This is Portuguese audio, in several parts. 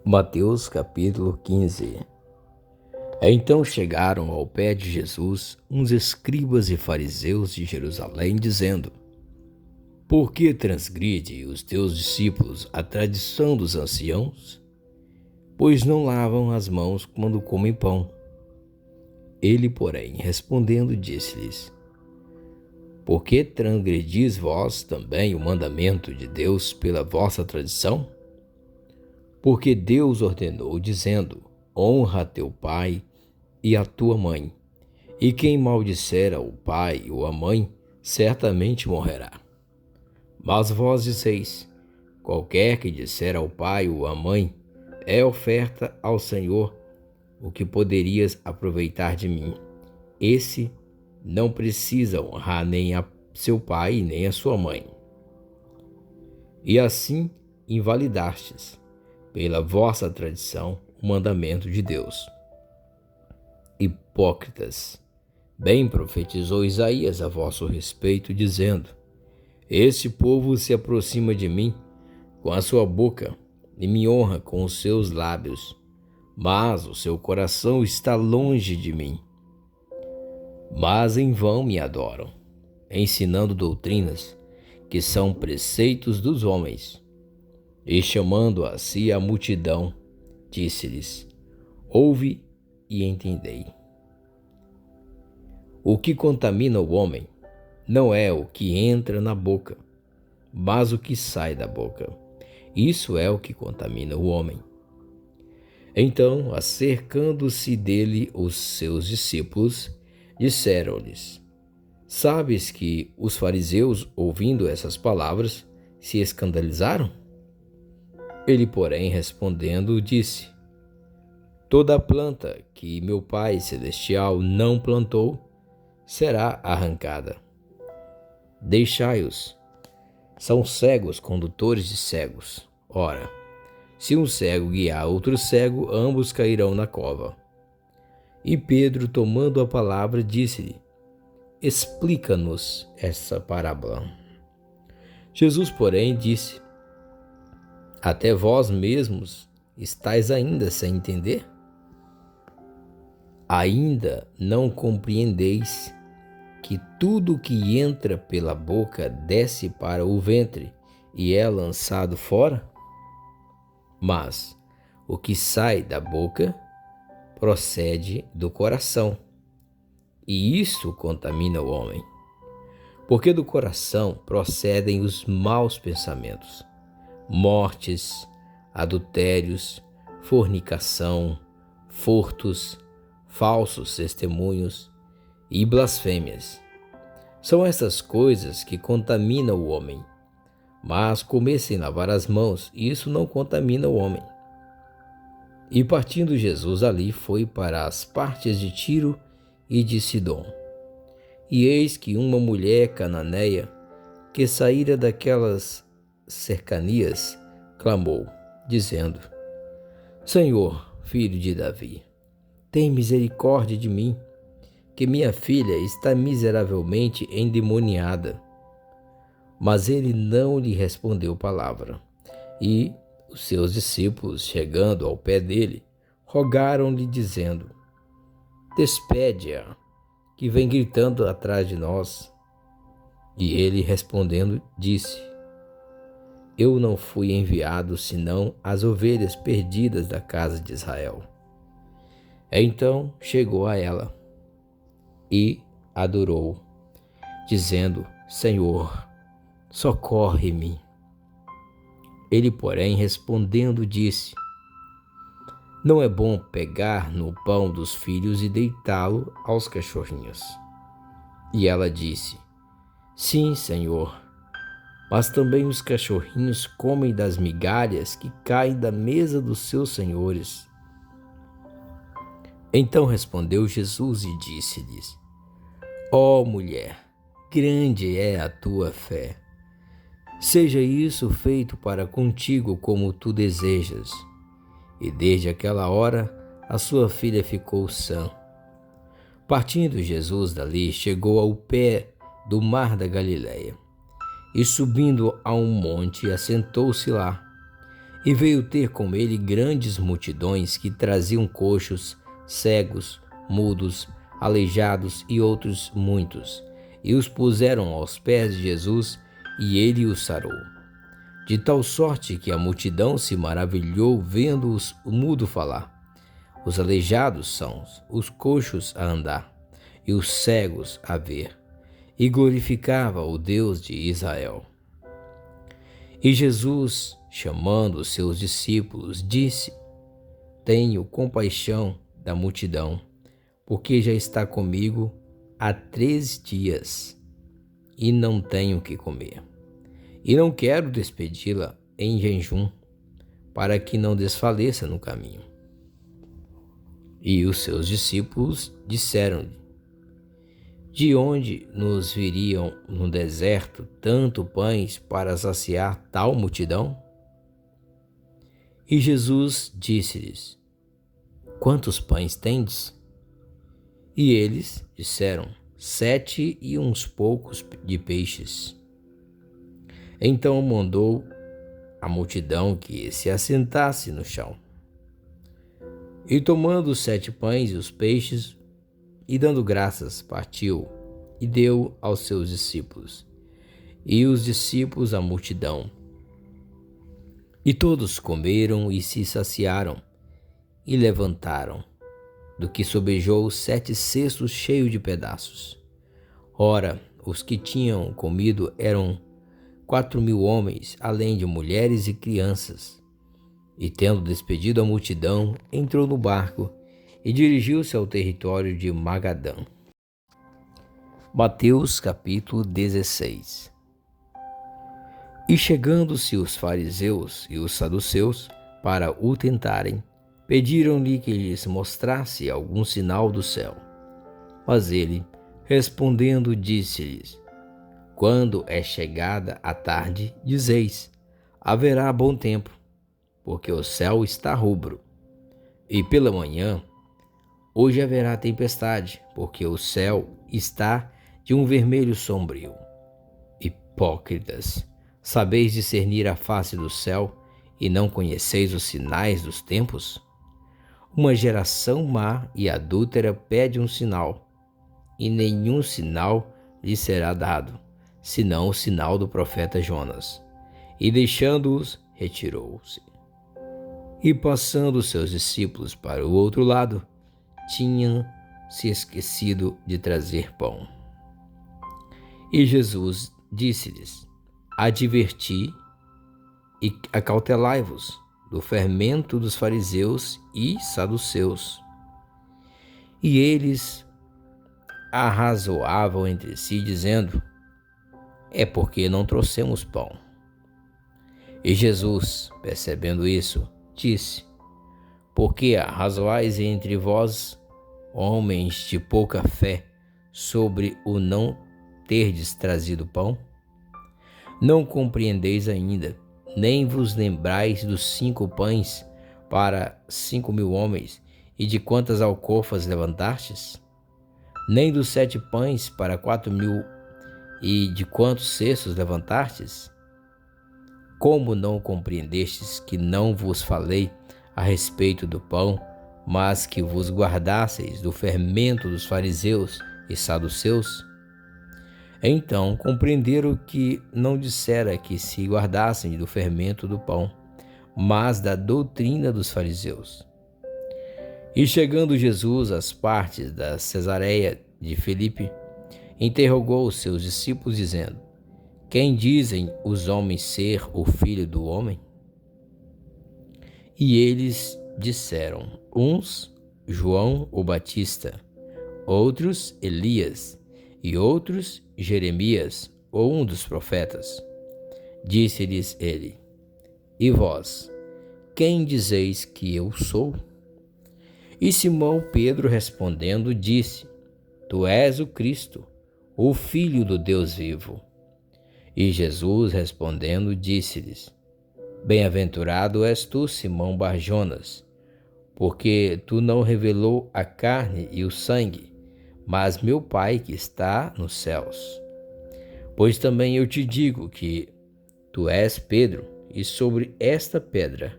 Mateus capítulo 15. Então chegaram ao pé de Jesus uns escribas e fariseus de Jerusalém, dizendo: Por que transgride os teus discípulos a tradição dos anciãos? Pois não lavam as mãos quando comem pão. Ele, porém, respondendo, disse-lhes: Por que transgredis vós também o mandamento de Deus pela vossa tradição? Porque Deus ordenou, dizendo: Honra teu pai e a tua mãe, e quem maldisser ao pai ou à mãe, certamente morrerá. Mas vós dizeis: Qualquer que disser ao pai ou à mãe, é oferta ao Senhor, o que poderias aproveitar de mim? Esse não precisa honrar nem a seu pai nem a sua mãe. E assim invalidastes, pela vossa tradição, o mandamento de Deus. Hipócritas, bem profetizou Isaías a vosso respeito, dizendo: Este povo se aproxima de mim com a sua boca e me honra com os seus lábios, mas o seu coração está longe de mim. Mas em vão me adoram, ensinando doutrinas que são preceitos dos homens. E chamando a si a multidão, disse-lhes: Ouve e entendei. O que contamina o homem não é o que entra na boca, mas o que sai da boca. Isso é o que contamina o homem. Então, acercando-se dele os seus discípulos, disseram-lhes: Sabes que os fariseus, ouvindo essas palavras, se escandalizaram? Ele, porém, respondendo, disse: Toda planta que meu Pai Celestial não plantou será arrancada. Deixai-os. São cegos condutores de cegos. Ora, se um cego guiar outro cego, ambos cairão na cova. E Pedro, tomando a palavra, disse-lhe: Explica-nos essa parábola. Jesus, porém, disse: Até vós mesmos estáis ainda sem entender? Ainda não compreendeis que tudo que entra pela boca desce para o ventre e é lançado fora? Mas o que sai da boca procede do coração, e isso contamina o homem. Porque do coração procedem os maus pensamentos, mortes, adultérios, fornicação, furtos, falsos testemunhos e blasfêmias. São essas coisas que contaminam o homem. Mas comer sem lavar as mãos, isso não contamina o homem. E partindo Jesus ali, foi para as partes de Tiro e de Sidom. E eis que uma mulher cananeia, que saíra daquelas cercanias, clamou, dizendo: Senhor, filho de Davi, tem misericórdia de mim, que minha filha está miseravelmente endemoniada. Mas ele não lhe respondeu palavra. E os seus discípulos, chegando ao pé dele, rogaram-lhe, dizendo: Despede-a, que vem gritando atrás de nós. E ele, respondendo, disse: Eu não fui enviado senão às ovelhas perdidas da casa de Israel. Então chegou a ela e adorou, dizendo: Senhor, socorre-me. Ele, porém, respondendo, disse: Não é bom pegar no pão dos filhos e deitá-lo aos cachorrinhos. E ela disse: Sim, Senhor, mas também os cachorrinhos comem das migalhas que caem da mesa dos seus senhores. Então respondeu Jesus e disse-lhes: Ó mulher, grande é a tua fé. Seja isso feito para contigo como tu desejas. E desde aquela hora a sua filha ficou sã. Partindo Jesus dali, chegou ao pé do mar da Galileia, e subindo a um monte, assentou-se lá. E veio ter com ele grandes multidões que traziam coxos, cegos, mudos, aleijados e outros muitos, e os puseram aos pés de Jesus, e ele os sarou. De tal sorte que a multidão se maravilhou vendo o mudo falar, os aleijados sãos, os coxos a andar, e os cegos a ver, e glorificava o Deus de Israel. E Jesus, chamando os seus discípulos, disse: Tenho compaixão da multidão, porque já está comigo há 3 dias, e não tenho o que comer. E não quero despedi-la em jejum, para que não desfaleça no caminho. E os seus discípulos disseram-lhe: De onde nos viriam no deserto tanto pães para saciar tal multidão? E Jesus disse-lhes: Quantos pães tendes? E eles disseram: 7 e uns poucos de peixes. Então mandou a multidão que se assentasse no chão. E tomando os 7 pães e os peixes, e dando graças, partiu e deu aos seus discípulos, e os discípulos à multidão. E todos comeram e se saciaram, e levantaram, do que sobejou 7 cestos cheios de pedaços. Ora, os que tinham comido eram 4.000 homens, além de mulheres e crianças. E tendo despedido a multidão, entrou no barco e dirigiu-se ao território de Magadã. Mateus capítulo 16. E chegando-se os fariseus e os saduceus para o tentarem, pediram-lhe que lhes mostrasse algum sinal do céu. Mas ele, respondendo, disse-lhes: Quando é chegada a tarde, dizeis: haverá bom tempo, porque o céu está rubro. E pela manhã, hoje haverá tempestade, porque o céu está de um vermelho sombrio. Hipócritas, sabeis discernir a face do céu e não conheceis os sinais dos tempos? Uma geração má e adúltera pede um sinal, e nenhum sinal lhe será dado, senão o sinal do profeta Jonas. E deixando-os, retirou-se. E passando seus discípulos para o outro lado, tinham se esquecido de trazer pão. E Jesus disse-lhes: Adverti e acautelai-vos do fermento dos fariseus e saduceus. E eles arrazoavam entre si, dizendo: É porque não trouxemos pão. E Jesus, percebendo isso, disse: Por que arrazoais entre vós, homens de pouca fé, sobre o não terdes trazido pão? Não compreendeis ainda, nem vos lembrais dos 5 pães para 5.000 homens, e de quantas alcofas levantastes? Nem dos 7 pães para 4.000, e de quantos cestos levantastes? Como não compreendestes que não vos falei a respeito do pão, mas que vos guardasseis do fermento dos fariseus e saduceus? Então compreenderam que não dissera que se guardassem do fermento do pão, mas da doutrina dos fariseus. E chegando Jesus às partes da Cesareia de Filipe, interrogou os seus discípulos, dizendo: Quem dizem os homens ser o Filho do Homem? E eles disseram: uns, João o Batista, outros, Elias, e outros, Jeremias, ou um dos profetas. Disse-lhes ele: E vós, quem dizeis que eu sou? E Simão Pedro respondendo disse: Tu és o Cristo, o Filho do Deus vivo. E Jesus respondendo disse-lhes: Bem-aventurado és tu, Simão Bar-Jonas, porque tu não revelou a carne e o sangue, mas meu Pai que está nos céus. Pois também eu te digo que tu és Pedro, e sobre esta pedra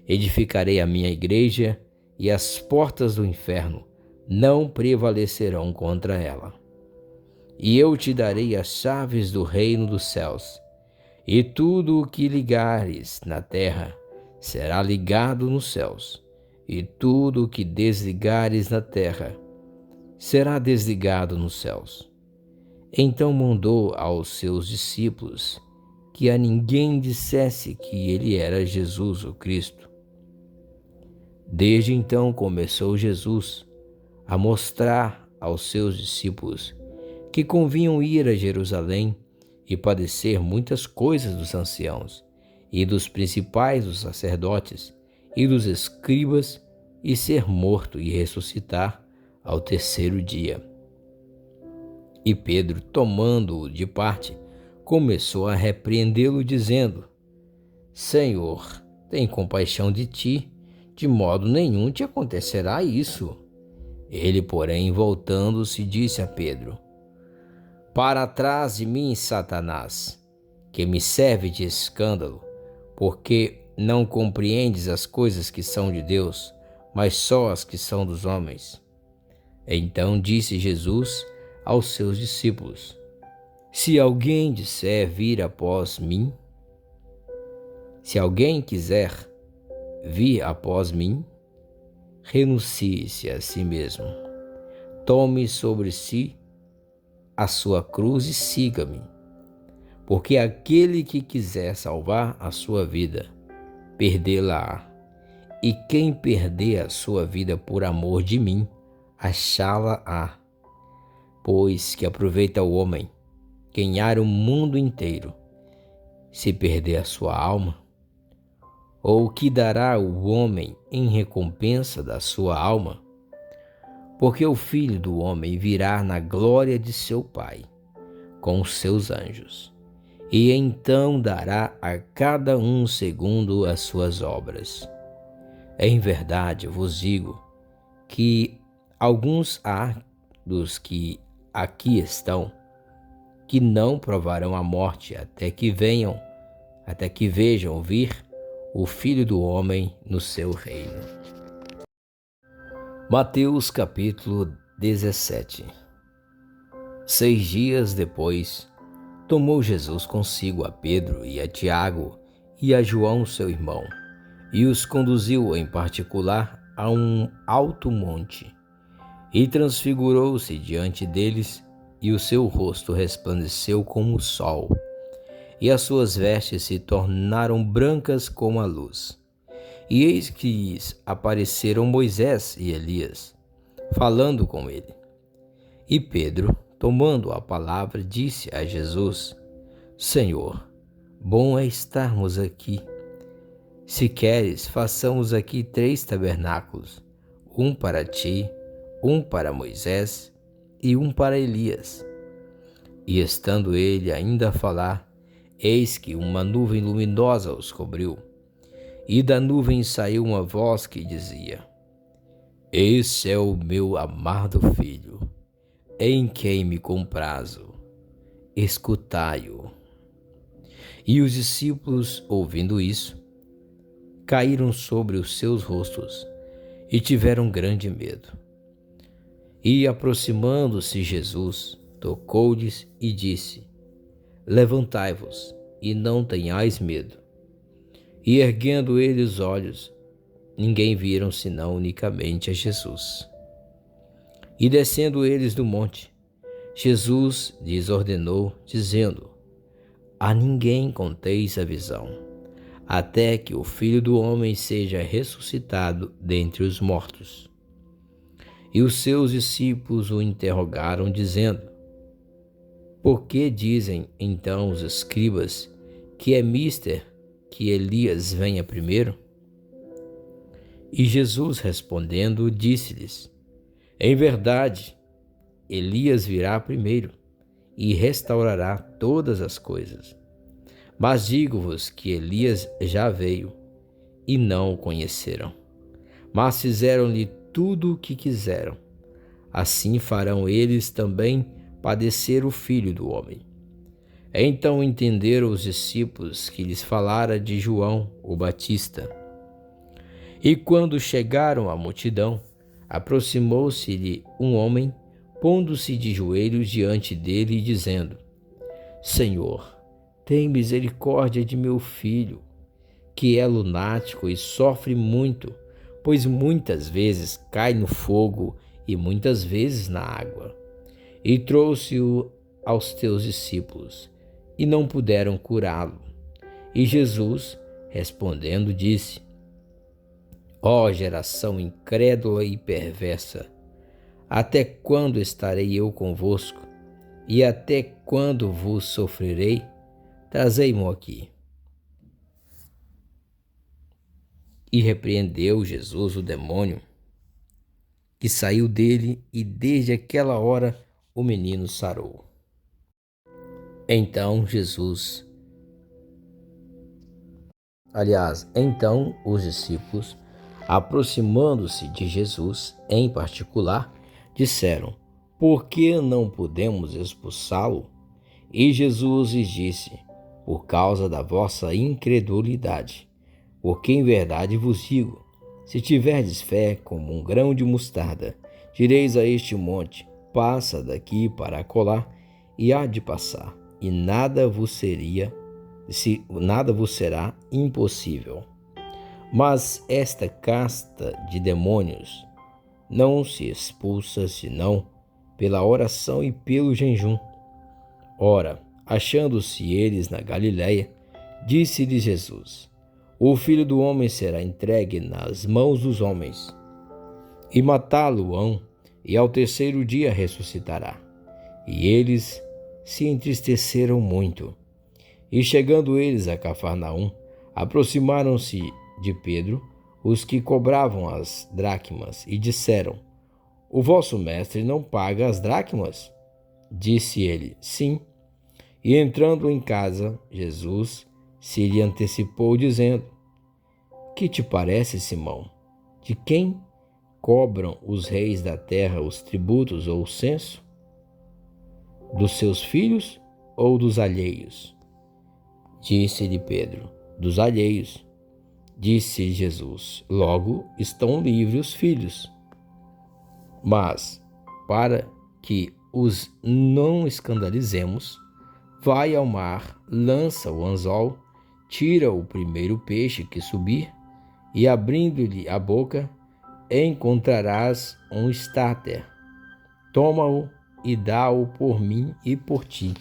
edificarei a minha igreja, e as portas do inferno não prevalecerão contra ela. E eu te darei as chaves do reino dos céus, e tudo o que ligares na terra será ligado nos céus, e tudo o que desligares na terra será desligado nos céus. Então mandou aos seus discípulos que a ninguém dissesse que ele era Jesus o Cristo. Desde então começou Jesus a mostrar aos seus discípulos que convinham ir a Jerusalém e padecer muitas coisas dos anciãos e dos principais dos sacerdotes e dos escribas, e ser morto e ressuscitar ao terceiro dia. E Pedro, tomando-o de parte, começou a repreendê-lo, dizendo: Senhor, tem compaixão de ti, de modo nenhum te acontecerá isso. Ele, porém, voltando-se, disse a Pedro: Para trás de mim, Satanás, que me serve de escândalo, porque não compreendes as coisas que são de Deus, mas só as que são dos homens. Então disse Jesus aos seus discípulos: Se alguém disser vir após mim, se alguém quiser vir após mim, renuncie-se a si mesmo, tome sobre si a sua cruz e siga-me. Porque aquele que quiser salvar a sua vida, perdê-la-á. E quem perder a sua vida por amor de mim, achá-la-á. Pois que aproveita o homem ganhar o mundo inteiro, se perder a sua alma? Ou o que dará o homem em recompensa da sua alma? Porque o Filho do Homem virá na glória de seu Pai, com os seus anjos, e então dará a cada um segundo as suas obras. Em verdade vos digo que alguns há dos que aqui estão, que não provarão a morte até que vejam vir o Filho do Homem no seu reino. Mateus capítulo 17. 6 dias depois, tomou Jesus consigo a Pedro e a Tiago e a João seu irmão, e os conduziu em particular a um alto monte, e transfigurou-se diante deles, e o seu rosto resplandeceu como o sol, e as suas vestes se tornaram brancas como a luz. E eis que lhes apareceram Moisés e Elias, falando com ele. E Pedro, tomando a palavra, disse a Jesus: Senhor, bom é estarmos aqui. Se queres, façamos aqui 3 tabernáculos, um para ti, um para Moisés e um para Elias. E estando ele ainda a falar, eis que uma nuvem luminosa os cobriu, e da nuvem saiu uma voz que dizia: Esse é o meu amado Filho, em quem me comprazo, escutai-o. E os discípulos, ouvindo isso, caíram sobre os seus rostos e tiveram grande medo. E aproximando-se Jesus, tocou-lhes e disse: Levantai-vos e não tenhais medo. E erguendo eles os olhos, ninguém viram senão unicamente a Jesus. E descendo eles do monte, Jesus lhes ordenou, dizendo: A ninguém conteis a visão, até que o Filho do Homem seja ressuscitado dentre os mortos. E os seus discípulos o interrogaram, dizendo: Por que dizem então os escribas que é mister que Elias venha primeiro? E Jesus respondendo, disse-lhes: Em verdade, Elias virá primeiro e restaurará todas as coisas. Mas digo-vos que Elias já veio e não o conheceram, mas fizeram-lhe tudo o que quiseram. Assim farão eles também padecer o Filho do Homem. Então entenderam os discípulos que lhes falara de João o Batista. E quando chegaram à multidão, aproximou-se-lhe um homem, pondo-se de joelhos diante dele e dizendo: Senhor, tem misericórdia de meu filho, que é lunático e sofre muito, pois muitas vezes cai no fogo e muitas vezes na água. E trouxe-o aos teus discípulos, e não puderam curá-lo. E Jesus, respondendo, disse: Ó geração incrédula e perversa, até quando estarei eu convosco? E até quando vos sofrerei? Trazei-mo aqui. E repreendeu Jesus o demônio, que saiu dele, e desde aquela hora o menino sarou. Então os discípulos, aproximando-se de Jesus em particular, disseram: Por que não podemos expulsá-lo? E Jesus lhes disse: Por causa da vossa incredulidade. Porque em verdade vos digo, se tiverdes fé como um grão de mostarda, direis a este monte: passa daqui para acolá, e há de passar, e nada vos será impossível. Mas esta casta de demônios não se expulsa senão pela oração e pelo jejum. Ora, achando-se eles na Galiléia, disse-lhes Jesus: O Filho do Homem será entregue nas mãos dos homens, e matá-lo-ão, e ao terceiro dia ressuscitará. E eles se entristeceram muito. E chegando eles a Cafarnaum, aproximaram-se de Pedro os que cobravam as dracmas, e disseram: O vosso mestre não paga as dracmas? Disse ele: Sim. E entrando em casa, Jesus se lhe antecipou, dizendo: Que te parece, Simão? De quem cobram os reis da terra os tributos ou o censo? Dos seus filhos ou dos alheios? Disse-lhe Pedro: Dos alheios. Disse Jesus: Logo estão livres os filhos. Mas, para que os não escandalizemos, vai ao mar, lança o anzol, tira o primeiro peixe que subir, e abrindo-lhe a boca, encontrarás um estáter. Toma-o e dá-o por mim e por ti.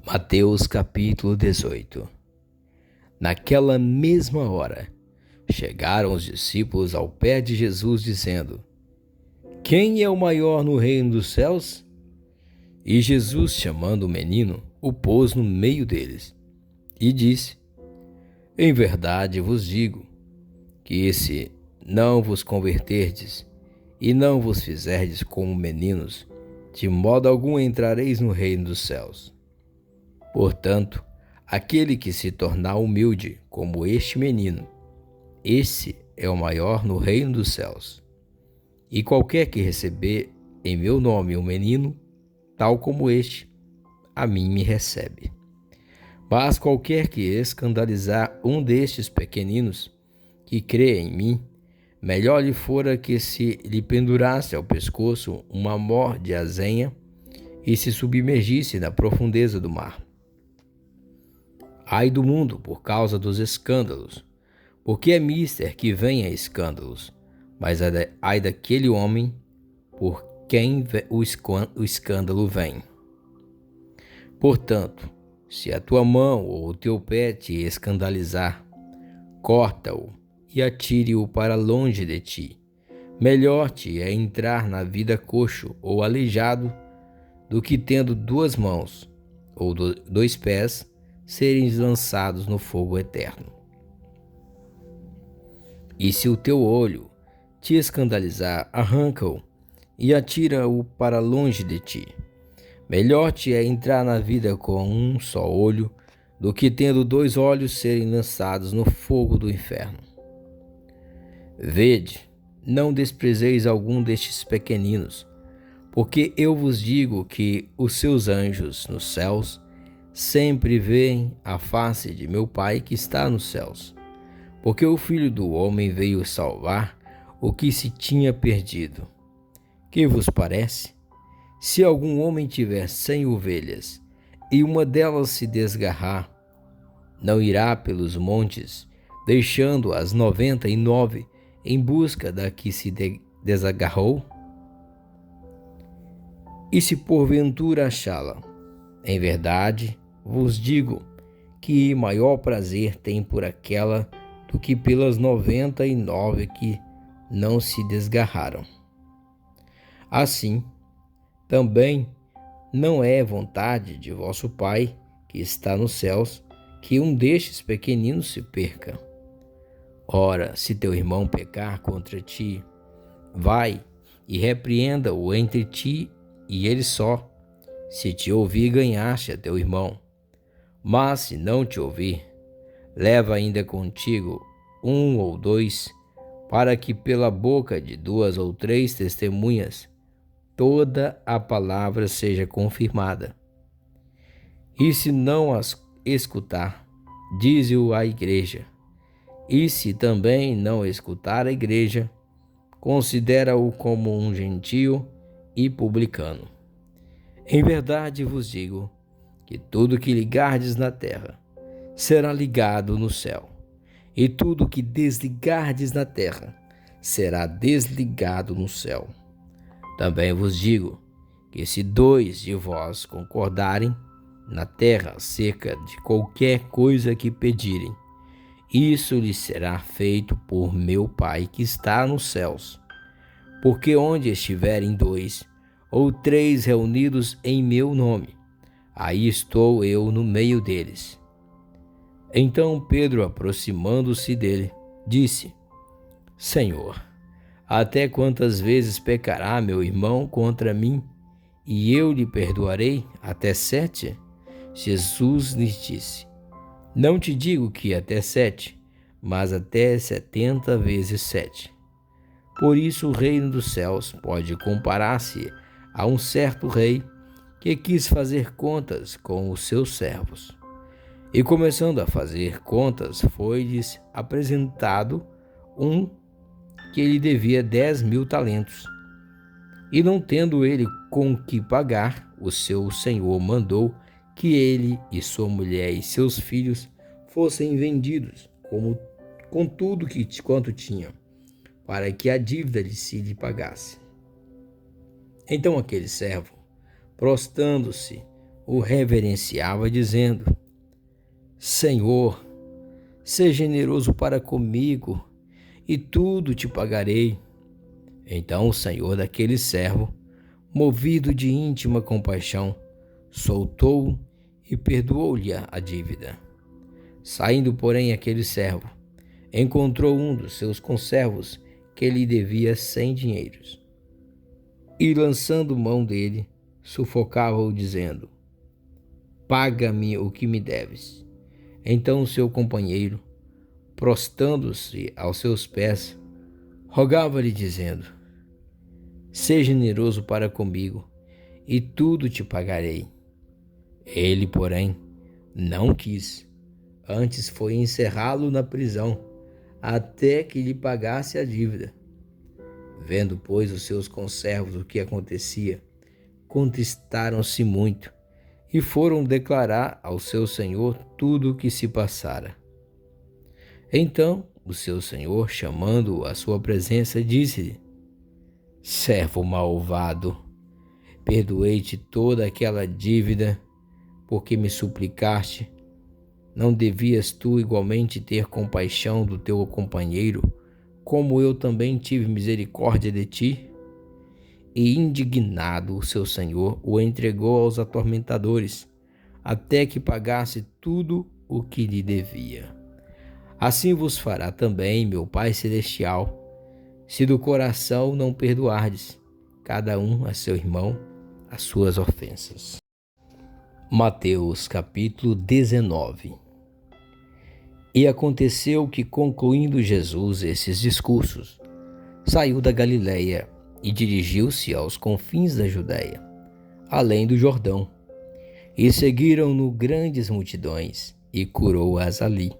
Mateus capítulo 18. Naquela mesma hora, chegaram os discípulos ao pé de Jesus, dizendo: Quem é o maior no reino dos céus? E Jesus, chamando o menino, o pôs no meio deles, e disse: Em verdade vos digo, que se não vos converterdes, e não vos fizerdes como meninos, de modo algum entrareis no reino dos céus. Portanto, aquele que se tornar humilde como este menino, esse é o maior no reino dos céus. E qualquer que receber em meu nome um menino, tal como este, a mim me recebe. Mas qualquer que escandalizar um destes pequeninos, que crê em mim, melhor lhe fora que se lhe pendurasse ao pescoço uma mor de azenha e se submergisse na profundeza do mar. Ai do mundo por causa dos escândalos, porque é mister que venha escândalos, mas ai daquele homem por quem o escândalo vem. Portanto, se a tua mão ou o teu pé te escandalizar, corta-o e atire-o para longe de ti. Melhor te é entrar na vida coxo ou aleijado do que tendo duas mãos ou dois pés serem lançados no fogo eterno. E se o teu olho te escandalizar, arranca-o e atira-o para longe de ti. Melhor te é entrar na vida com um só olho do que tendo dois olhos serem lançados no fogo do inferno. Vede, não desprezeis algum destes pequeninos, porque eu vos digo que os seus anjos nos céus sempre veem a face de meu Pai que está nos céus. Porque o Filho do Homem veio salvar o que se tinha perdido. Que vos parece? Se algum homem tiver 100 ovelhas e uma delas se desgarrar, não irá pelos montes, deixando as 99 em busca da que se desagarrou? E se porventura achá-la, em verdade vos digo que maior prazer tem por aquela do que pelas 99 que não se desgarraram. Assim, também não é vontade de vosso Pai, que está nos céus, que um destes pequeninos se perca. Ora, se teu irmão pecar contra ti, vai e repreenda-o entre ti e ele só. Se te ouvir, ganhaste a teu irmão. Mas se não te ouvir, leva ainda contigo 1 ou 2, para que pela boca de 2 ou 3 testemunhas toda a palavra seja confirmada. E se não as escutar, dize-o à igreja. E se também não escutar a igreja, considera-o como um gentio e publicano. Em verdade vos digo que tudo que ligardes na terra será ligado no céu, e tudo que desligardes na terra será desligado no céu. Também vos digo que se 2 de vós concordarem na terra acerca de qualquer coisa que pedirem, isso lhes será feito por meu Pai que está nos céus. Porque onde estiverem 2 ou 3 reunidos em meu nome, aí estou eu no meio deles. Então Pedro, aproximando-se dele, disse: Senhor, até quantas vezes pecará meu irmão contra mim, e eu lhe perdoarei? Até 7? Jesus lhes disse: Não te digo que até 7, mas até 70 vezes 7. Por isso o reino dos céus pode comparar-se a um certo rei que quis fazer contas com os seus servos. E começando a fazer contas, foi-lhes apresentado um que lhe devia 10.000 talentos. E não tendo ele com que pagar, o seu senhor mandou que ele e sua mulher e seus filhos fossem vendidos, com tudo quanto tinham, para que a dívida lhe pagasse. Então aquele servo, prostrando-se, o reverenciava, dizendo: Senhor, seja generoso para comigo, e tudo te pagarei. Então o senhor daquele servo, movido de íntima compaixão, soltou-o e perdoou-lhe a dívida. Saindo, porém, aquele servo, encontrou um dos seus conservos que lhe devia 100 dinheiros. E lançando mão dele, sufocava-o, dizendo: Paga-me o que me deves. Então o seu companheiro, prostrando-se aos seus pés, rogava-lhe, dizendo: Seja generoso para comigo, e tudo te pagarei. Ele, porém, não quis, antes foi encerrá-lo na prisão, até que lhe pagasse a dívida. Vendo, pois, os seus conservos o que acontecia, contristaram-se muito, e foram declarar ao seu senhor tudo o que se passara. Então o seu senhor, chamando-o à sua presença, disse-lhe: Servo malvado, perdoei-te toda aquela dívida, porque me suplicaste. Não devias tu igualmente ter compaixão do teu companheiro, como eu também tive misericórdia de ti? E indignado, o seu senhor o entregou aos atormentadores, até que pagasse tudo o que lhe devia. Assim vos fará também meu Pai Celestial, se do coração não perdoardes, cada um a seu irmão, as suas ofensas. Mateus capítulo 19. E aconteceu que, concluindo Jesus esses discursos, saiu da Galileia e dirigiu-se aos confins da Judéia, além do Jordão. E seguiram-no grandes multidões, e curou-as ali.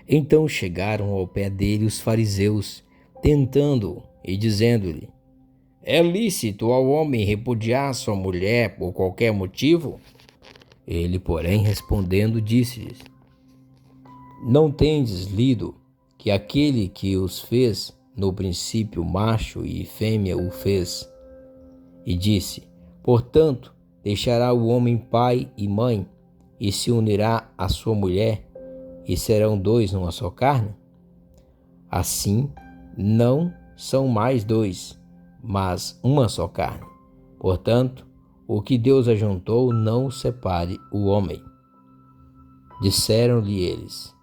Então chegaram ao pé dele os fariseus, tentando-o e dizendo-lhe: é lícito ao homem repudiar sua mulher por qualquer motivo? Ele, porém, respondendo, disse-lhes: não tendes lido que aquele que os fez, no princípio macho e fêmea o fez? E disse: portanto, deixará o homem pai e mãe, e se unirá à sua mulher, e serão dois numa só carne? Assim, não são mais dois, mas uma só carne. Portanto, o que Deus ajuntou, não o separe o homem. Disseram-lhe eles: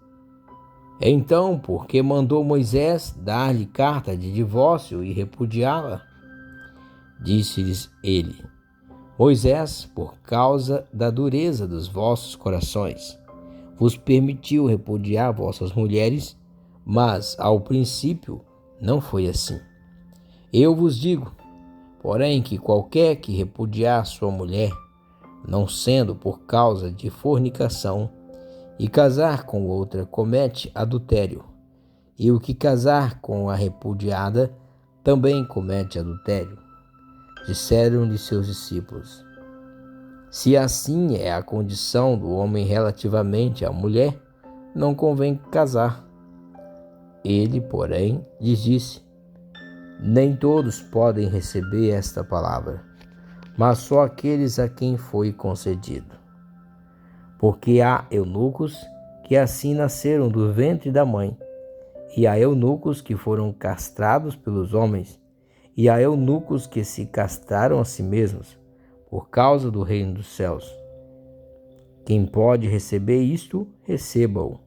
então, por que mandou Moisés dar-lhe carta de divórcio e repudiá-la? Disse-lhes ele: Moisés, por causa da dureza dos vossos corações, vos permitiu repudiar vossas mulheres, mas ao princípio não foi assim. Eu vos digo, porém, que qualquer que repudiar sua mulher, não sendo por causa de fornicação, e casar com outra, comete adultério. E o que casar com a repudiada, também comete adultério. Disseram-lhe seus discípulos: se assim é a condição do homem relativamente à mulher, não convém casar. Ele, porém, lhes disse: nem todos podem receber esta palavra, mas só aqueles a quem foi concedido. Porque há eunucos que assim nasceram do ventre da mãe, e há eunucos que foram castrados pelos homens, e há eunucos que se castraram a si mesmos, por causa do reino dos céus. Quem pode receber isto, receba-o.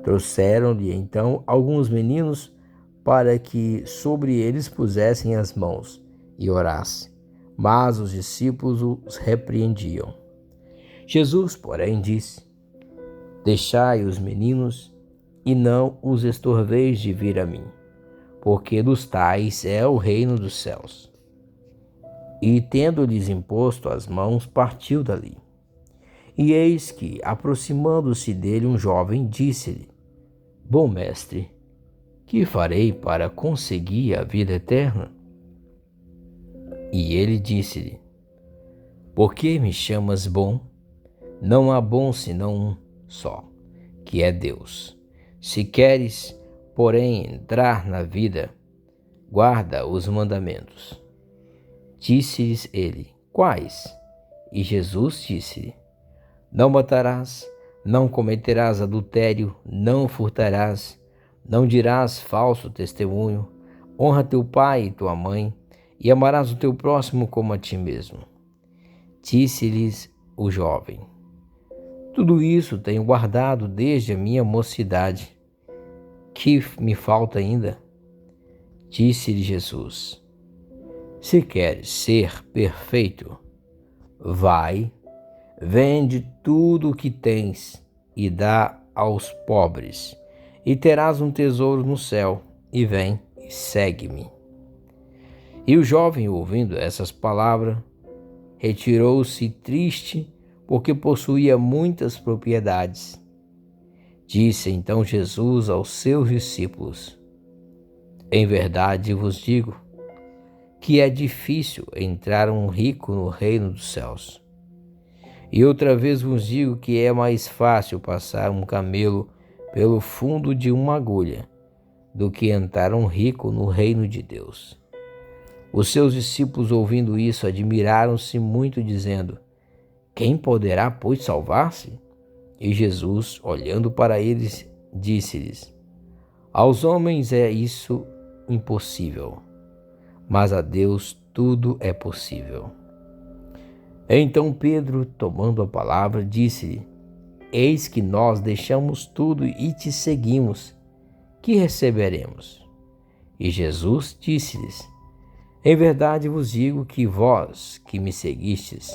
Trouxeram-lhe então alguns meninos para que sobre eles pusessem as mãos e orasse, mas os discípulos os repreendiam. Jesus, porém, disse: deixai os meninos e não os estorveis de vir a mim, porque dos tais é o reino dos céus. E, tendo-lhes imposto as mãos, partiu dali. E eis que, aproximando-se dele um jovem, disse-lhe: bom mestre, que farei para conseguir a vida eterna? E ele disse-lhe: por que me chamas bom? Não há bom senão um só, que é Deus. Se queres, porém, entrar na vida, guarda os mandamentos. Disse-lhes ele: quais? E Jesus disse-lhe: não matarás, não cometerás adultério, não furtarás, não dirás falso testemunho, honra teu pai e tua mãe, e amarás o teu próximo como a ti mesmo. Disse-lhes o jovem: tudo isso tenho guardado desde a minha mocidade. Que me falta ainda? Disse-lhe Jesus: se queres ser perfeito, vai, vende tudo o que tens e dá aos pobres, e terás um tesouro no céu, e vem e segue-me. E o jovem, ouvindo essas palavras, retirou-se triste, porque possuía muitas propriedades. Disse então Jesus aos seus discípulos: em verdade vos digo que é difícil entrar um rico no reino dos céus. E outra vez vos digo que é mais fácil passar um camelo pelo fundo de uma agulha do que entrar um rico no reino de Deus. Os seus discípulos, ouvindo isso, admiraram-se muito, dizendo: quem poderá, pois, salvar-se? E Jesus, olhando para eles, disse-lhes: aos homens é isso impossível, mas a Deus tudo é possível. Então Pedro, tomando a palavra, disse-lhe: eis que nós deixamos tudo e te seguimos. Que receberemos? E Jesus disse-lhes: em verdade vos digo que vós que me seguistes,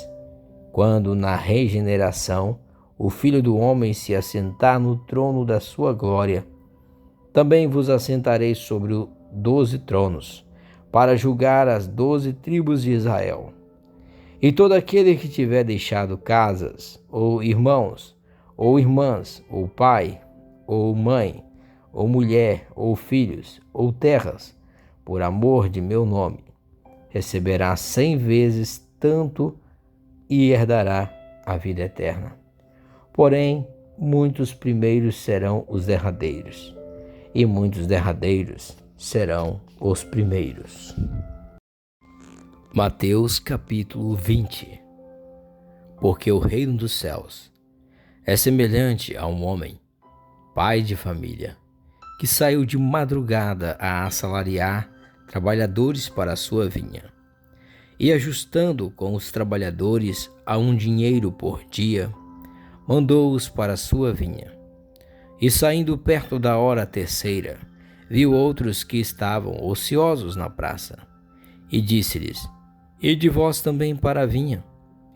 quando na regeneração o Filho do Homem se assentar no trono da sua glória, também vos assentareis sobre 12 tronos, para julgar as 12 tribos de Israel. E todo aquele que tiver deixado casas, ou irmãos, ou irmãs, ou pai, ou mãe, ou mulher, ou filhos, ou terras, por amor de meu nome, receberá 100 vezes tanto e herdará a vida eterna. Porém, muitos primeiros serão os derradeiros, e muitos derradeiros serão os primeiros. Mateus capítulo 20. Porque o reino dos céus é semelhante a um homem, pai de família, que saiu de madrugada a assalariar trabalhadores para a sua vinha. E ajustando com os trabalhadores a um dinheiro por dia, mandou-os para a sua vinha. E saindo perto da hora terceira, viu outros que estavam ociosos na praça, e disse-lhes: Ide vós também para a vinha,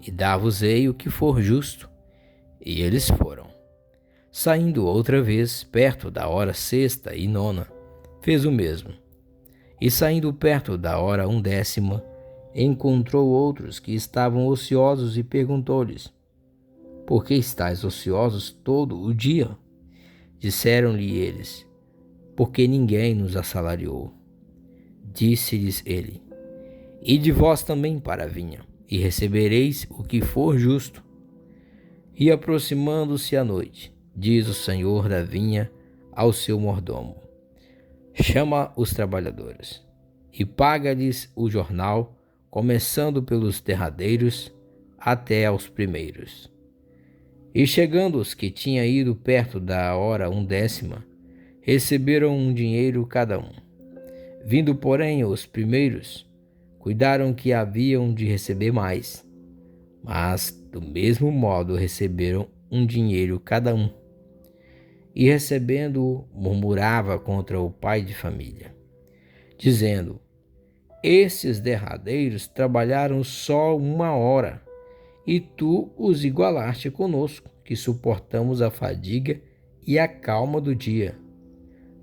e dá-vos-ei o que for justo. E eles foram. Saindo outra vez, perto da hora sexta e nona, fez o mesmo. E saindo perto da hora 1ª, encontrou outros que estavam ociosos e perguntou-lhes: Por que estáis ociosos todo o dia? Disseram-lhe eles: Porque ninguém nos assalariou. Disse-lhes ele: Ide vós também para a vinha, e recebereis o que for justo. E aproximando-se a noite, diz o senhor da vinha ao seu mordomo: Chama os trabalhadores, e paga-lhes o jornal, começando pelos derradeiros até aos primeiros. E chegando os que tinham ido perto da hora 1ª, receberam um dinheiro cada um. Vindo, porém, os primeiros, cuidaram que haviam de receber mais, mas do mesmo modo receberam um dinheiro cada um. E recebendo-o, murmurava contra o pai de família, dizendo: Esses derradeiros trabalharam só 1 hora, e tu os igualaste conosco, que suportamos a fadiga e a calma do dia.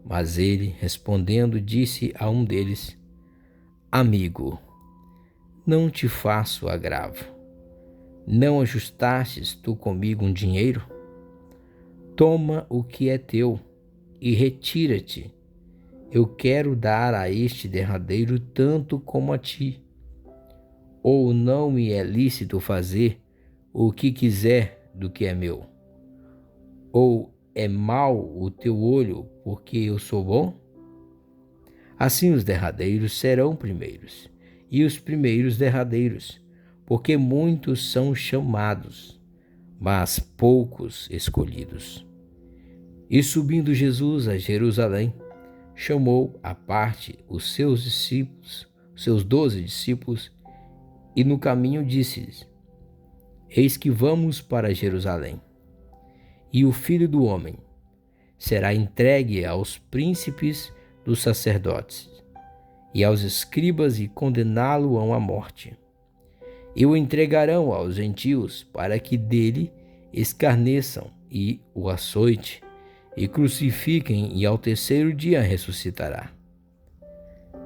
Mas ele, respondendo, disse a um deles: Amigo, não te faço agravo. Não ajustastes tu comigo um dinheiro? Toma o que é teu e retira-te. Eu quero dar a este derradeiro tanto como a ti. Ou não me é lícito fazer o que quiser do que é meu? Ou é mau o teu olho porque eu sou bom? Assim os derradeiros serão primeiros, e os primeiros derradeiros, porque muitos são chamados, mas poucos escolhidos. E subindo Jesus a Jerusalém, chamou à parte os seus discípulos, seus 12 discípulos, e no caminho disse-lhes: Eis que vamos para Jerusalém, e o Filho do Homem será entregue aos príncipes dos sacerdotes e aos escribas, e condená-lo-ão à morte. E o entregarão aos gentios para que dele escarneçam e o açoite, e crucifiquem, e ao terceiro dia ressuscitará.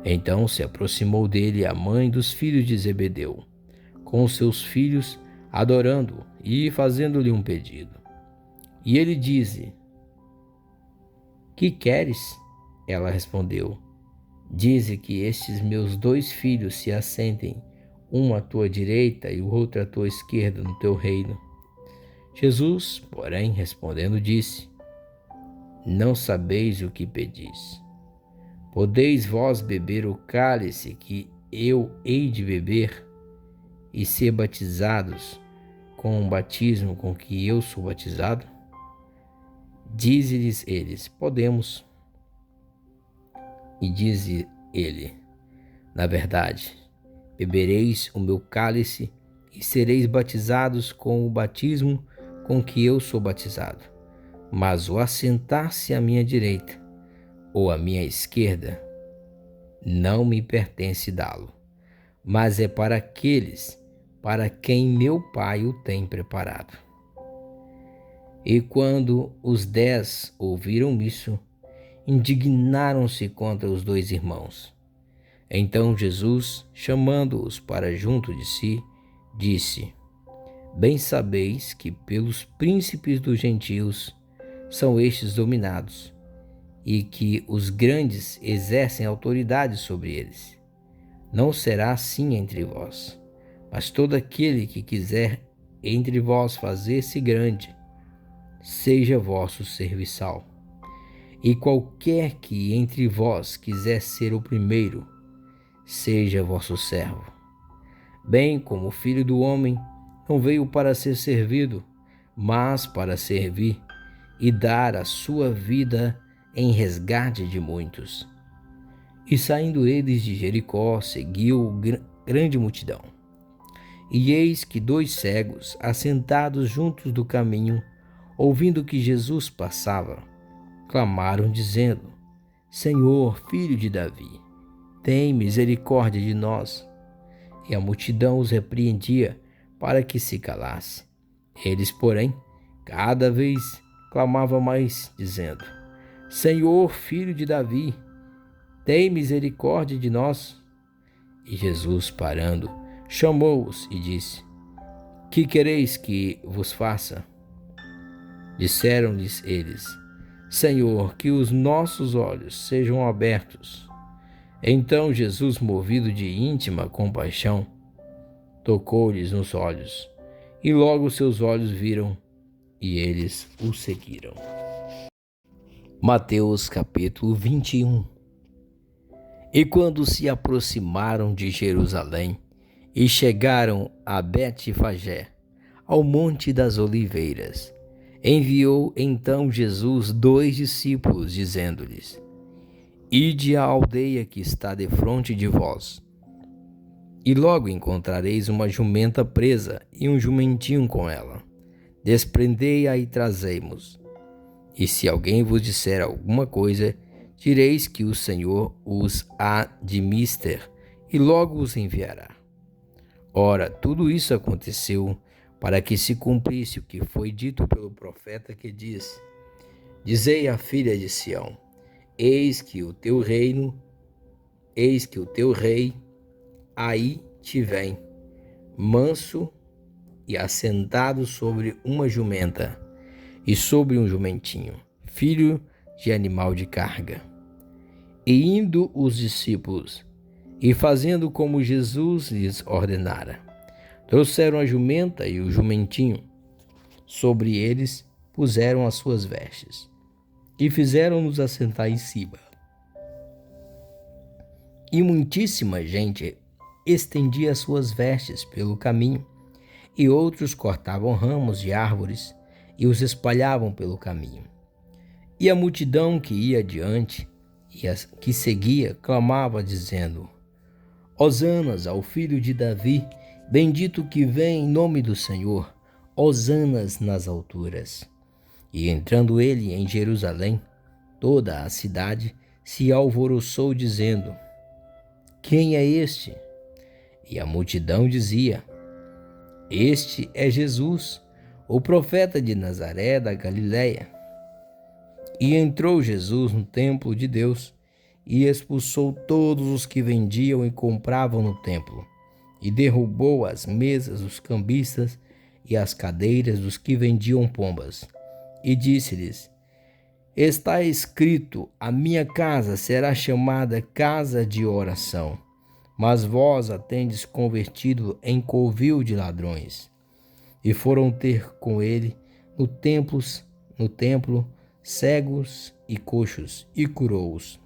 Então se aproximou dele a mãe dos filhos de Zebedeu, com os seus filhos, adorando-o e fazendo-lhe um pedido. E ele disse: Que queres? Ela respondeu: Dize que estes meus 2 filhos se assentem, um à tua direita e o outro à tua esquerda no teu reino. Jesus, porém, respondendo, disse: Não sabeis o que pedis. Podeis vós beber o cálice que eu hei de beber e ser batizados com o batismo com que eu sou batizado? Dize-lhes eles: Podemos. E diz ele: Na verdade, bebereis o meu cálice e sereis batizados com o batismo com que eu sou batizado. Mas o assentar-se à minha direita ou à minha esquerda não me pertence dá-lo, mas é para aqueles para quem meu Pai o tem preparado. E quando os 10 ouviram isso, indignaram-se contra os 2 irmãos. Então Jesus, chamando-os para junto de si, disse: Bem sabeis que pelos príncipes dos gentios são estes dominados, e que os grandes exercem autoridade sobre eles. Não será assim entre vós, mas todo aquele que quiser entre vós fazer-se grande, seja vosso serviçal. E qualquer que entre vós quiser ser o primeiro, seja vosso servo. Bem como o Filho do Homem não veio para ser servido, mas para servir e dar a sua vida em resgate de muitos. E saindo eles de Jericó, seguiu grande multidão. E eis que 2 cegos, assentados juntos do caminho, ouvindo que Jesus passava, clamaram dizendo: Senhor, filho de Davi, tem misericórdia de nós. E a multidão os repreendia para que se calasse. Eles, porém, cada vez clamavam mais, dizendo: Senhor, filho de Davi, tem misericórdia de nós. E Jesus, parando, chamou-os e disse: Que quereis que vos faça? Disseram-lhes eles: Senhor, que os nossos olhos sejam abertos. Então Jesus, movido de íntima compaixão, tocou-lhes nos olhos, e logo seus olhos viram, e eles o seguiram. Mateus capítulo 21. E quando se aproximaram de Jerusalém e chegaram a Betfagé, ao Monte das Oliveiras, enviou então Jesus 2 discípulos, dizendo-lhes: Ide à aldeia que está defronte de vós, e logo encontrareis uma jumenta presa e um jumentinho com ela. Desprendei-a e trazei-mos. E se alguém vos disser alguma coisa, direis que o Senhor os há de mister, e logo os enviará. Ora, tudo isso aconteceu para que se cumprisse o que foi dito pelo profeta, que diz: Dizei à filha de Sião: Eis que o teu rei aí te vem, manso e assentado sobre uma jumenta e sobre um jumentinho, filho de animal de carga. E indo os discípulos, e fazendo como Jesus lhes ordenara, trouxeram a jumenta e o jumentinho. Sobre eles puseram as suas vestes, e fizeram-nos assentar em cima. E muitíssima gente estendia as suas vestes pelo caminho, e outros cortavam ramos de árvores e os espalhavam pelo caminho. E a multidão que ia adiante e as que seguia clamava, dizendo: Hosanas ao filho de Davi, bendito que vem em nome do Senhor, hosanas nas alturas. E entrando ele em Jerusalém, toda a cidade se alvoroçou, dizendo: Quem é este? E a multidão dizia: Este é Jesus, o profeta de Nazaré da Galileia. E entrou Jesus no templo de Deus e expulsou todos os que vendiam e compravam no templo, e derrubou as mesas dos cambistas e as cadeiras dos que vendiam pombas. E disse-lhes: Está escrito: A minha casa será chamada casa de oração, mas vós a tendes convertido em covil de ladrões. E foram ter com ele no templo cegos e coxos, e curou-os.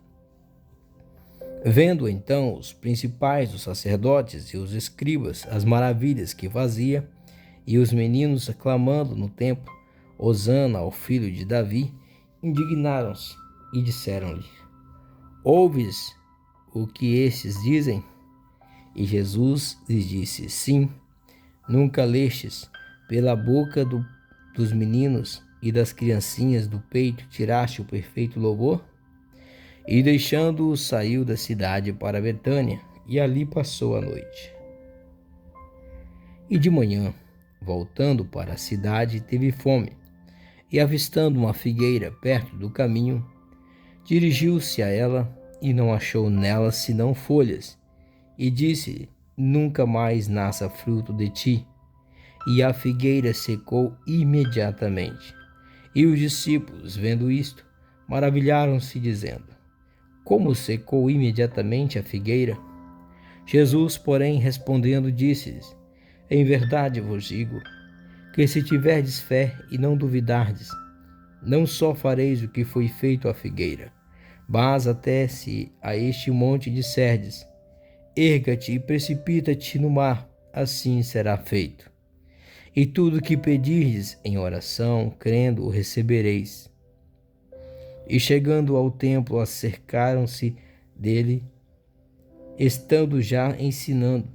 Vendo então os principais dos sacerdotes e os escribas as maravilhas que fazia, e os meninos clamando no templo: Hosana ao filho de Davi, indignaram-se e disseram-lhe: Ouves o que estes dizem? E Jesus lhes disse: Sim, nunca lestes: pela boca dos meninos e das criancinhas do peito tiraste o perfeito louvor? E deixando-os, saiu da cidade para Betânia, e ali passou a noite. E de manhã, voltando para a cidade, teve fome, e avistando uma figueira perto do caminho, dirigiu-se a ela, e não achou nela senão folhas, e disse: nunca mais nasça fruto de ti. E a figueira secou imediatamente. E os discípulos, vendo isto, maravilharam-se, dizendo: Como secou imediatamente a figueira? Jesus, porém, respondendo, disse-lhes: Em verdade vos digo, que se tiverdes fé e não duvidardes, não só fareis o que foi feito à figueira, mas até se a este monte disserdes: Erga-te e precipita-te no mar, assim será feito. E tudo que pedirdes em oração, crendo, o recebereis. E chegando ao templo, acercaram-se dele, estando já ensinando,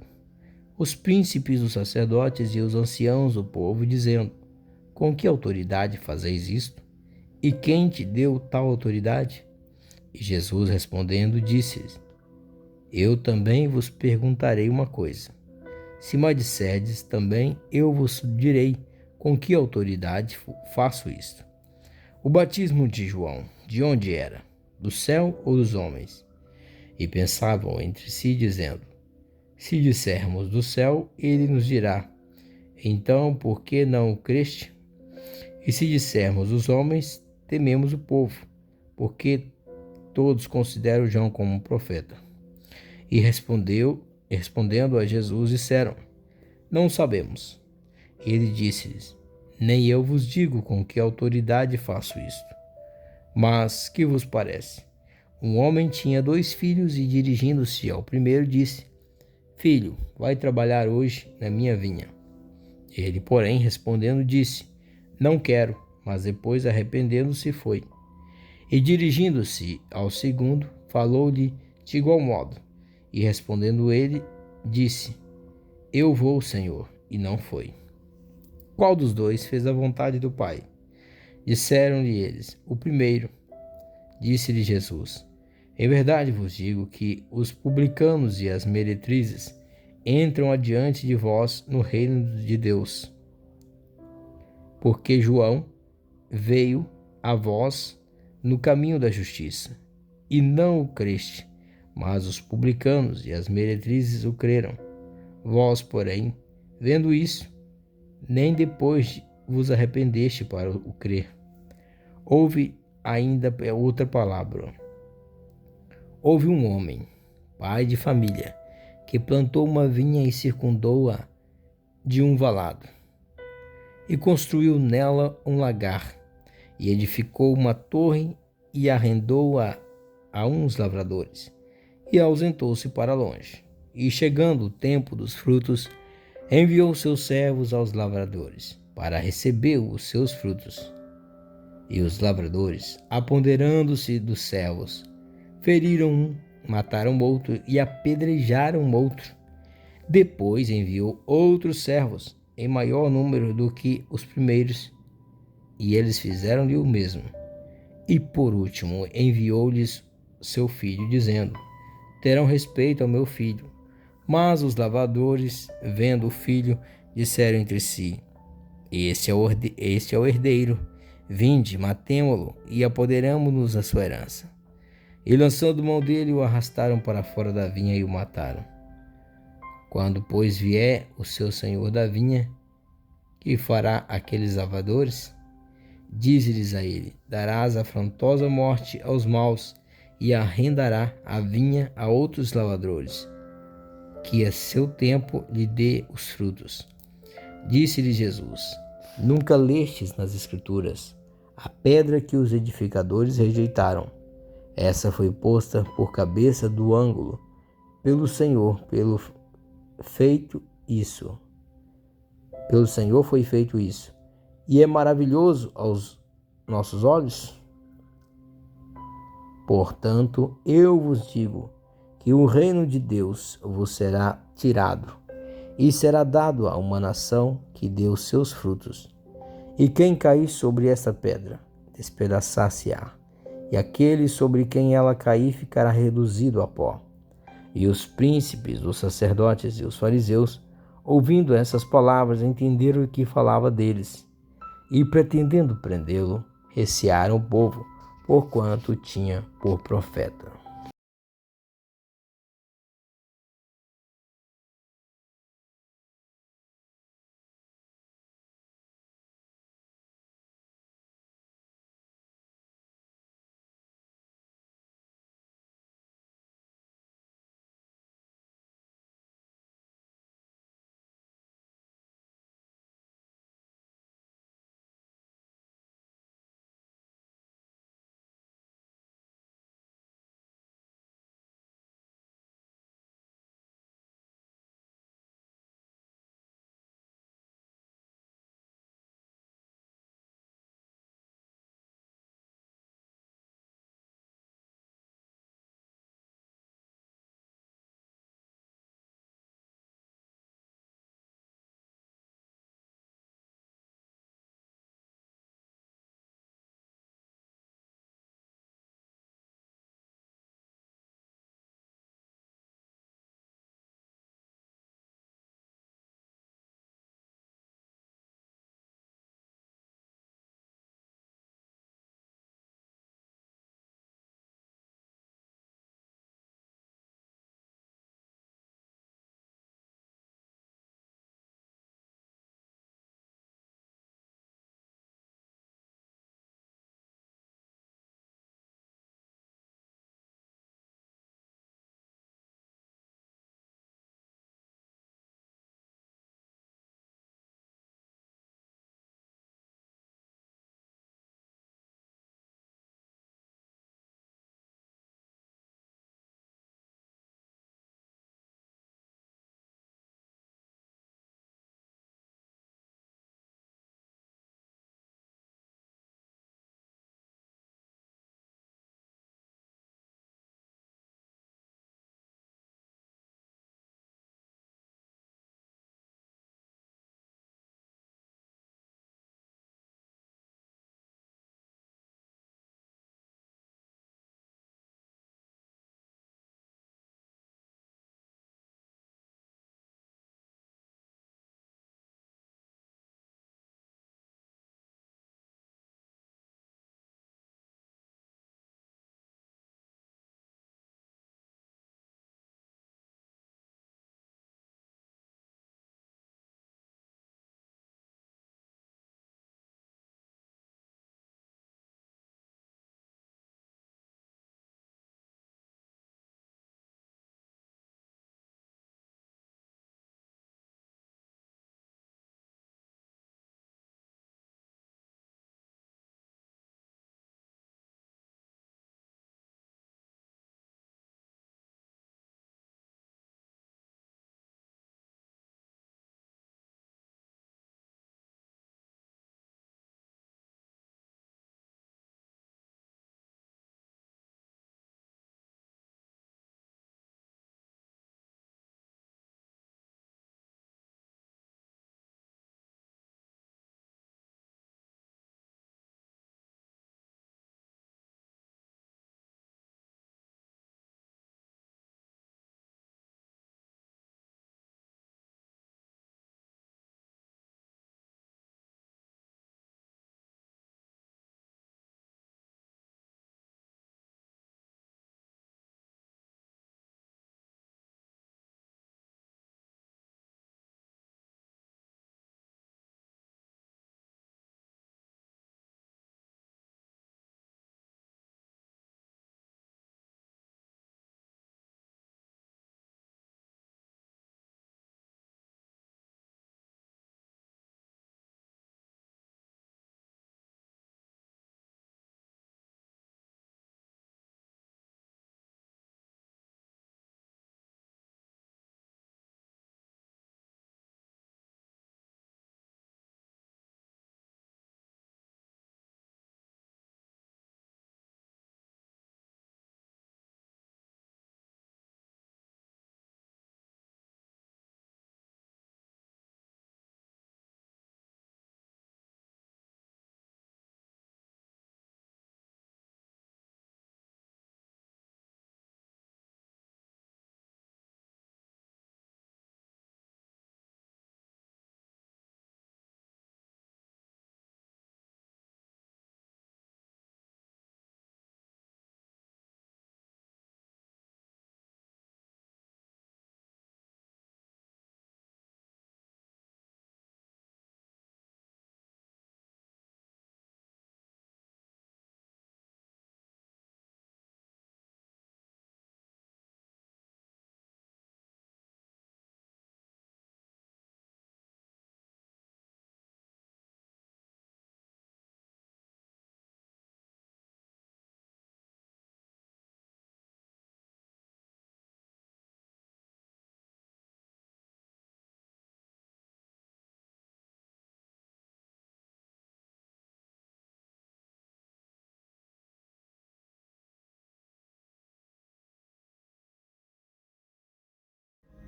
os príncipes, os sacerdotes e os anciãos do povo, dizendo: Com que autoridade fazeis isto? E quem te deu tal autoridade? E Jesus, respondendo, disse-lhes: Eu também vos perguntarei uma coisa. Se me disserdes, também eu vos direi com que autoridade faço isto. O batismo de João, de onde era? Do céu ou dos homens? E pensavam entre si, dizendo: Se dissermos do céu, ele nos dirá: Então, por que não o creste? E se dissermos dos homens, tememos o povo, porque todos consideram João como um profeta. E respondendo a Jesus, disseram: Não sabemos. Ele disse-lhes: Nem eu vos digo com que autoridade faço isto. Mas que vos parece? Um homem tinha 2 filhos e, dirigindo-se ao primeiro, disse: Filho, vai trabalhar hoje na minha vinha. Ele, porém, respondendo, disse: Não quero. Mas depois, arrependendo-se, foi. E dirigindo-se ao segundo, falou-lhe de igual modo. E respondendo ele, disse: Eu vou, Senhor, e não foi. Qual dos 2 fez a vontade do Pai? Disseram-lhe eles: O primeiro. Disse-lhe Jesus: Em verdade vos digo que os publicanos e as meretrizes entram adiante de vós no reino de Deus. Porque João veio a vós no caminho da justiça, e não o creste, mas os publicanos e as meretrizes o creram. Vós, porém, vendo isso, nem depois vos arrependeste para o crer. Houve ainda outra palavra. Houve um homem, pai de família, que plantou uma vinha e circundou-a de um valado, e construiu nela um lagar, e edificou uma torre e arrendou-a a uns lavradores, e ausentou-se para longe. E chegando o tempo dos frutos, enviou seus servos aos lavradores, para receber os seus frutos. E os lavradores, apoderando-se dos servos, feriram um, mataram outro e apedrejaram outro. Depois enviou outros servos, em maior número do que os primeiros, e eles fizeram-lhe o mesmo. E por último enviou-lhes seu filho, dizendo: Terão respeito ao meu filho. Mas os lavradores, vendo o filho, disseram entre si: Este é o herdeiro. Vinde, matemo-lo e apoderamo-nos da sua herança. E lançando mão dele, o arrastaram para fora da vinha e o mataram. Quando, pois, vier o seu senhor da vinha, que fará aqueles lavradores? Dize-lhes a ele: Darás afrontosa morte aos maus, e arrendará a vinha a outros lavradores, que a seu tempo lhe dê os frutos. Disse-lhe Jesus: Nunca lestes nas Escrituras: A pedra que os edificadores rejeitaram, essa foi posta por cabeça do ângulo, pelo Senhor, Pelo Senhor foi feito isso. E é maravilhoso aos nossos olhos? Portanto, eu vos digo que o reino de Deus vos será tirado e será dado a uma nação que deu seus frutos. E quem cair sobre essa pedra, despedaçar-se-á, e aquele sobre quem ela cair ficará reduzido a pó. E os príncipes, os sacerdotes e os fariseus, ouvindo essas palavras, entenderam o que falava deles, e pretendendo prendê-lo, recearam o povo, porquanto tinha por profeta.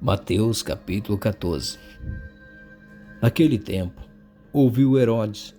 Mateus capítulo 14. Naquele tempo, ouviu Herodes